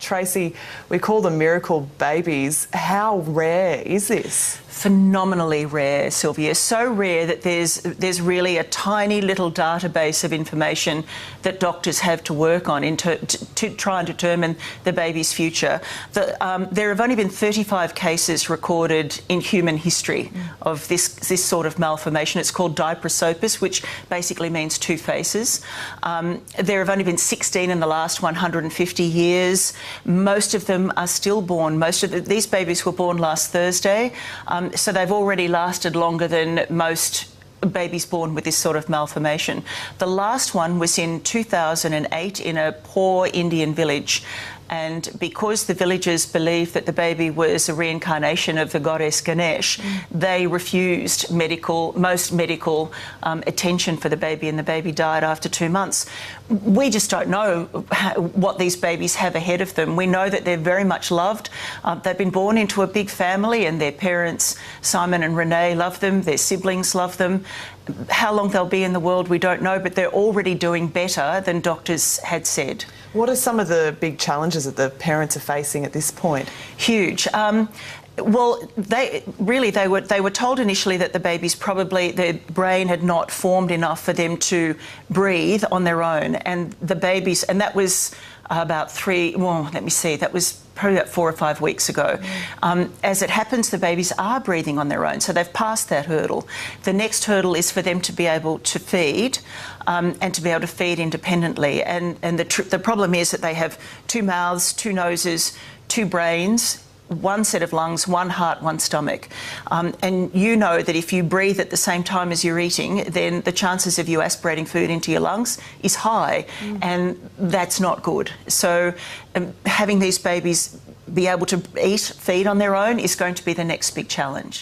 Tracy, we call them miracle babies. How rare is this? Phenomenally rare, Sylvia. So rare that there's really a tiny little database of information that doctors have to work on to try and determine the baby's future. There have only been 35 cases recorded in human history of this sort of malformation. It's called diprosopus, which basically means two faces. There have only been 16 in the last 150 years. Most of them are stillborn. These babies were born last Thursday. So they've already lasted longer than most babies born with this sort of malformation. The last one was in 2008 in a poor Indian village. And because the villagers believed that the baby was a reincarnation of the goddess Ganesh, they refused most medical attention for the baby, and the baby died after 2 months. We just don't know what these babies have ahead of them. We know that they're very much loved. They've been born into a big family, and their parents, Simon and Renee, love them. Their siblings love them. How long they'll be in the world, we don't know, but they're already doing better than doctors had said. What are some of the big challenges that the parents are facing at this point? Huge. Well, they were told initially that the babies their brain had not formed enough for them to breathe on their own, and that was about that was probably about 4 or 5 weeks ago. As it happens, the babies are breathing on their own, so they've passed that hurdle. The next hurdle is for them to be able to feed, and to be able to feed independently. And the problem is that they have 2 mouths, 2 noses, 2 brains, 1 set of lungs, 1 heart, 1 stomach. And you know that if you breathe at the same time as you're eating, then the chances of you aspirating food into your lungs is high, and that's not good. So having these babies be able to feed on their own is going to be the next big challenge.